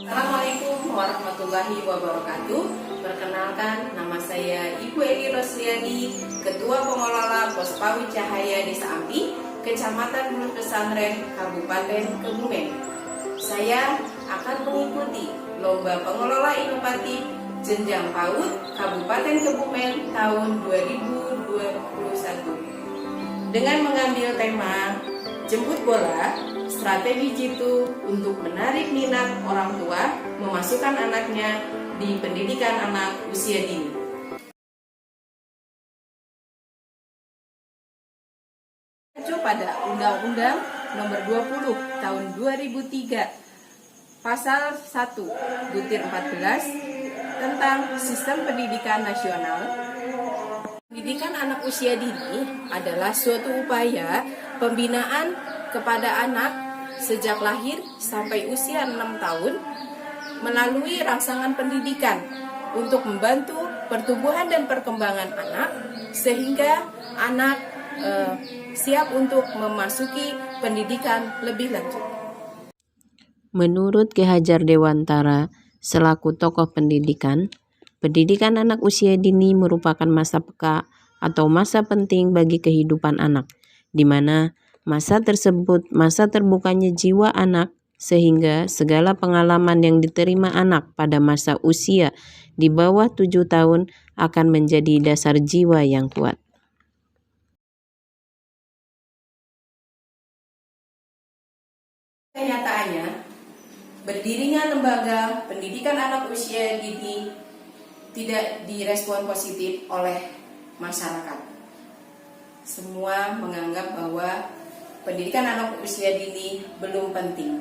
Assalamualaikum warahmatullahi wabarakatuh. Perkenalkan, nama saya Ibu Eni Rosliani, Ketua Pengelola Pos PAUD Cahaya Desa Ampi, Kecamatan Bulus Pesantren, Kabupaten Kebumen. Saya akan mengikuti Lomba Pengelola Inovatif Jenjang PAUD Kabupaten Kebumen tahun 2021 dengan mengambil tema Jemput Bola, Strategi Jitu untuk menarik minat orang tua memasukkan anaknya di pendidikan anak usia dini. Pada Undang-Undang Nomor 20 Tahun 2003 Pasal 1 Butir 14 tentang Sistem Pendidikan Nasional. Pendidikan anak usia dini adalah suatu upaya pembinaan kepada anak sejak lahir sampai usia 6 tahun melalui rangsangan pendidikan untuk membantu pertumbuhan dan perkembangan anak sehingga anak siap untuk memasuki pendidikan lebih lanjut. Menurut Ki Hajar Dewantara selaku tokoh pendidikan anak usia dini merupakan masa peka atau masa penting bagi kehidupan anak, di mana masa tersebut masa terbukanya jiwa anak sehingga segala pengalaman yang diterima anak pada masa usia di bawah 7 tahun akan menjadi dasar jiwa yang kuat. Kenyataannya, berdirinya lembaga pendidikan anak usia dini tidak direspon positif oleh masyarakat. Semua menganggap bahwa pendidikan anak usia dini belum penting,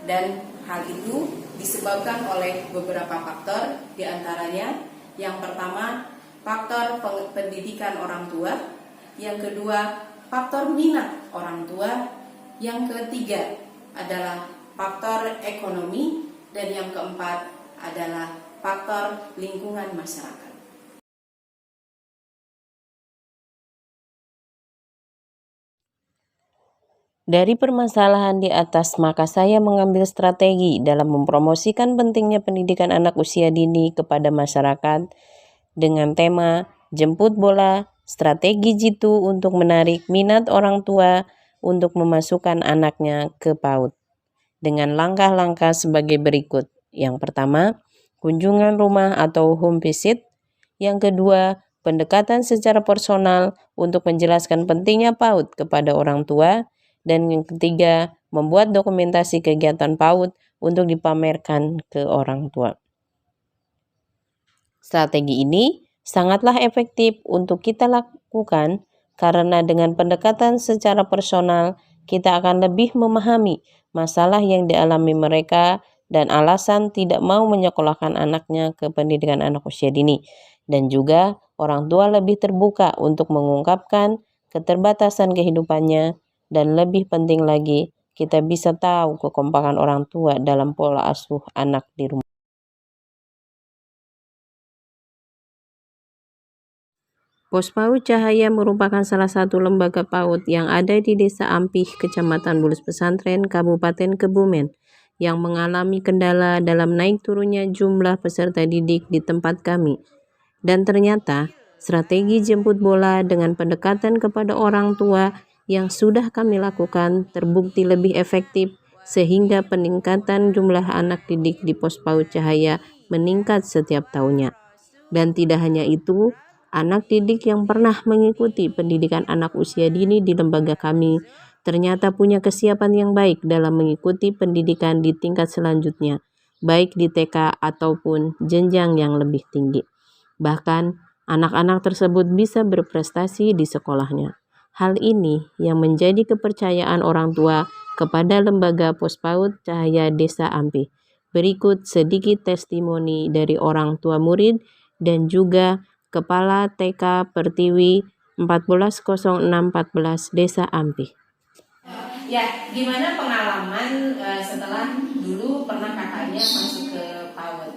dan hal itu disebabkan oleh beberapa faktor, diantaranya yang pertama faktor pendidikan orang tua, yang kedua faktor minat orang tua, yang ketiga adalah faktor ekonomi, dan yang keempat adalah faktor lingkungan masyarakat. Dari permasalahan di atas, maka saya mengambil strategi dalam mempromosikan pentingnya pendidikan anak usia dini kepada masyarakat dengan tema Jemput Bola, Strategi Jitu untuk menarik minat orang tua untuk memasukkan anaknya ke PAUD. Dengan langkah-langkah sebagai berikut. Yang pertama, kunjungan rumah atau home visit. Yang kedua, pendekatan secara personal untuk menjelaskan pentingnya PAUD kepada orang tua. Dan yang ketiga, membuat dokumentasi kegiatan PAUD untuk dipamerkan ke orang tua. Strategi ini sangatlah efektif untuk kita lakukan karena dengan pendekatan secara personal, kita akan lebih memahami masalah yang dialami mereka dan alasan tidak mau menyekolahkan anaknya ke pendidikan anak usia dini. Dan juga orang tua lebih terbuka untuk mengungkapkan keterbatasan kehidupannya, dan lebih penting lagi, kita bisa tahu kekompakan orang tua dalam pola asuh anak di rumah. Pos PAUD Cahaya merupakan salah satu lembaga PAUD yang ada di Desa Ampih, Kecamatan Bulus Pesantren, Kabupaten Kebumen, yang mengalami kendala dalam naik turunnya jumlah peserta didik di tempat kami. Dan ternyata, strategi jemput bola dengan pendekatan kepada orang tua yang sudah kami lakukan terbukti lebih efektif sehingga peningkatan jumlah anak didik di Pos PAUD Cahaya meningkat setiap tahunnya. Dan tidak hanya itu, Anak didik yang pernah mengikuti pendidikan anak usia dini di lembaga kami ternyata punya kesiapan yang baik dalam mengikuti pendidikan di tingkat selanjutnya, baik di TK ataupun jenjang yang lebih tinggi. Bahkan, anak-anak tersebut bisa berprestasi di sekolahnya. Hal ini yang menjadi kepercayaan orang tua kepada lembaga Pospaud Cahaya Desa Ampi. Berikut sedikit testimoni dari orang tua murid dan juga Kepala TK Pertiwi 140614 Desa Ampi. Ya, gimana pengalaman setelah dulu pernah kakaknya masuk ke PAUD?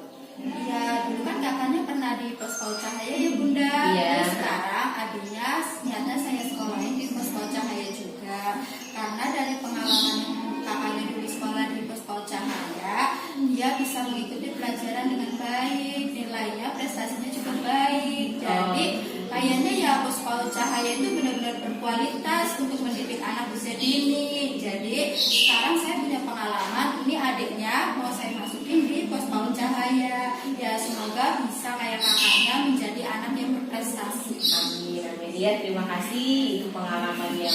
Ya, dulu kan kakaknya pernah di Pospaud Cahaya ya Bunda. Iya. Terus sekarang adiknya ternyata saya sekolahin di Pospaud Cahaya juga. Karena dari pengalaman kakaknya dulu sekolah di Pospaud Cahaya, dia bisa mengikuti pelajaran dengan baik, nilainya prestasinya juga baik. Jadi kayaknya ya Pospaud Cahaya itu benar-benar berkualitas untuk mendidik anak usia dini. Jadi sekarang saya punya pengalaman, ini adiknya mau saya masukin di Pospaud Cahaya. Ya semoga bisa kayak kakaknya menjadi anak yang berprestasi. Amin, amin. Ya, terima kasih. Itu pengalaman yang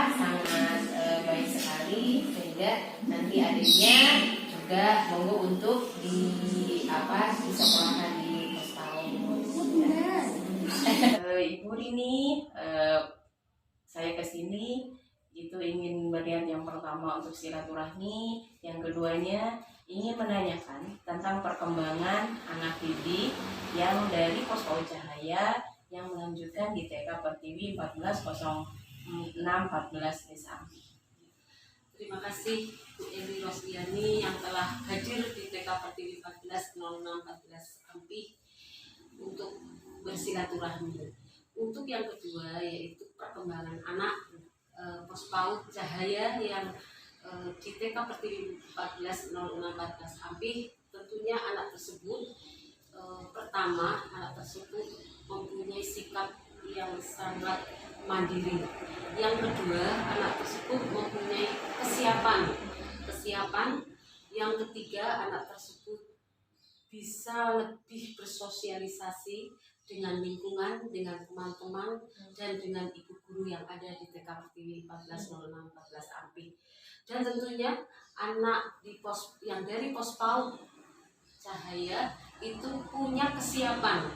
sangat baik sekali, sehingga nanti adiknya juga monggo untuk disekolahkan di Pospaud. Ibu Rini, saya kesini itu ingin melihat yang pertama untuk silaturahmi, yang keduanya ingin menanyakan tentang perkembangan anak didik yang dari Pospaud Cahaya yang melanjutkan di TK Pertiwi 140614 Desa Ampi. Terima kasih Bu Eli Rosliani yang telah hadir di TK Pertiwi 140614 Ampi untuk bersilaturahmi. Untuk yang kedua yaitu perkembangan anak Pospaud Cahaya yang di TK Pertiwi 140614 Ampi. Tentunya anak tersebut pertama, anak tersebut mempunyai sikap yang sangat mandiri. Yang kedua, anak tersebut mempunyai kesiapan. Yang ketiga, anak tersebut bisa lebih bersosialisasi dengan lingkungan, dengan teman-teman, dan dengan ibu guru yang ada di TK Pertiwi 140614 Ampi. Dan tentunya anak yang dari Pospaud Cahaya itu punya kesiapan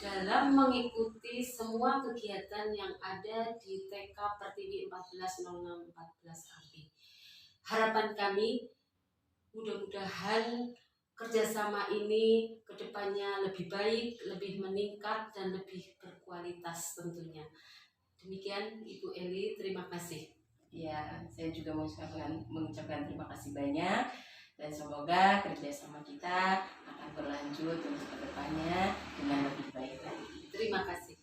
dalam mengikuti semua kegiatan yang ada di TK Pertiwi 140614 Ampi. Harapan kami mudah-mudahan kerjasama ini kedepannya lebih baik, lebih meningkat, dan lebih berkualitas tentunya. Demikian Ibu Eli, terima kasih. Ya, saya juga mengucapkan terima kasih banyak, dan semoga kerjasama kita akan berlanjut untuk kedepannya dengan lebih baik lagi. Terima kasih.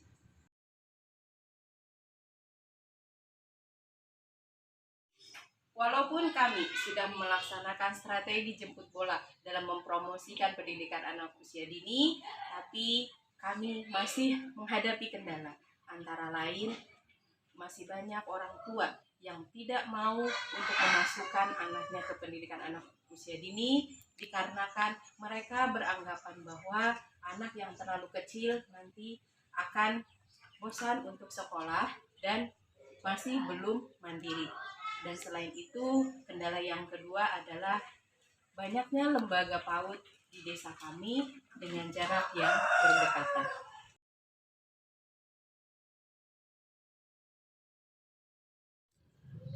Walaupun kami sudah melaksanakan strategi jemput bola dalam mempromosikan pendidikan anak usia dini, tapi kami masih menghadapi kendala. Antara lain, masih banyak orang tua yang tidak mau untuk memasukkan anaknya ke pendidikan anak usia dini dikarenakan mereka beranggapan bahwa anak yang terlalu kecil nanti akan bosan untuk sekolah dan masih belum mandiri. Dan selain itu, kendala yang kedua adalah banyaknya lembaga PAUD di desa kami dengan jarak yang berdekatan.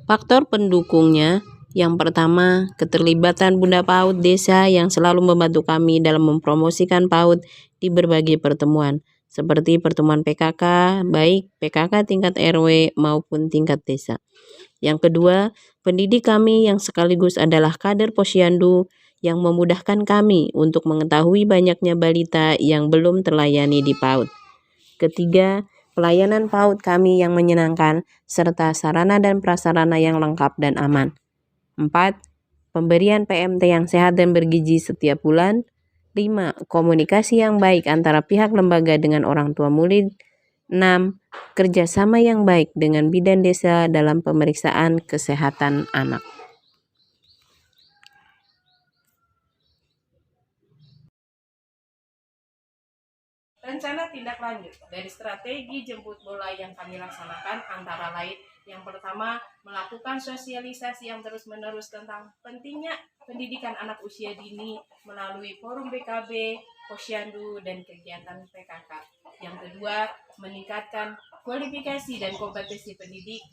Faktor pendukungnya, yang pertama, keterlibatan Bunda PAUD desa yang selalu membantu kami dalam mempromosikan PAUD di berbagai pertemuan, seperti pertemuan PKK, baik PKK tingkat RW maupun tingkat desa. Yang kedua, pendidik kami yang sekaligus adalah kader Posyandu yang memudahkan kami untuk mengetahui banyaknya balita yang belum terlayani di PAUD. Ketiga, pelayanan PAUD kami yang menyenangkan serta sarana dan prasarana yang lengkap dan aman. 4. Pemberian PMT yang sehat dan bergizi setiap bulan. 5. Komunikasi yang baik antara pihak lembaga dengan orang tua murid. 6. Kerjasama yang baik dengan bidan desa dalam pemeriksaan kesehatan anak. Rencana tindak lanjut dari strategi jemput bola yang kami laksanakan antara lain yang pertama, melakukan sosialisasi yang terus-menerus tentang pentingnya pendidikan anak usia dini melalui forum BKB, Posyandu, dan kegiatan PKK. Yang kedua, meningkatkan kualifikasi dan kompetensi pendidik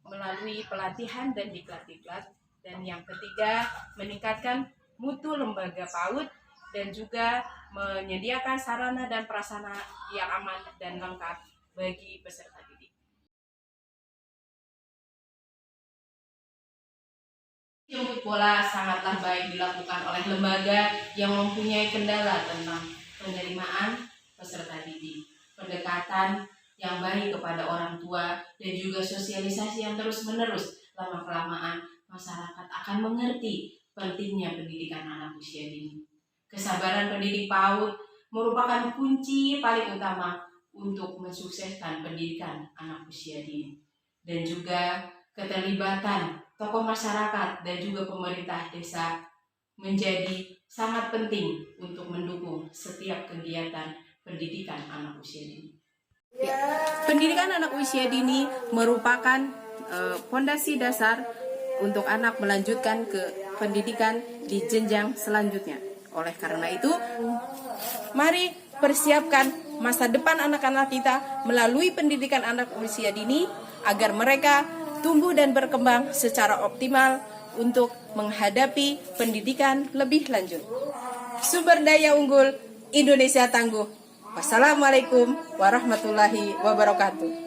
melalui pelatihan dan diklat-diklat. Dan yang ketiga, meningkatkan mutu lembaga PAUD dan juga menyediakan sarana dan prasarana yang aman dan lengkap bagi peserta didik. Jemput bola sangatlah baik dilakukan oleh lembaga yang mempunyai kendala tentang penerimaan peserta didik, pendekatan yang baik kepada orang tua, dan juga sosialisasi yang terus-menerus. Lama-kelamaan masyarakat akan mengerti pentingnya pendidikan anak usia dini. Kesabaran pendidik PAUD merupakan kunci paling utama untuk mensukseskan pendidikan anak usia dini. Dan juga keterlibatan tokoh masyarakat dan juga pemerintah desa menjadi sangat penting untuk mendukung setiap kegiatan pendidikan anak usia dini. Pendidikan anak usia dini merupakan fondasi dasar untuk anak melanjutkan ke pendidikan di jenjang selanjutnya. Oleh karena itu, mari persiapkan masa depan anak-anak kita melalui pendidikan anak usia dini agar mereka tumbuh dan berkembang secara optimal untuk menghadapi pendidikan lebih lanjut. Sumber daya unggul Indonesia tangguh. Wassalamualaikum warahmatullahi wabarakatuh.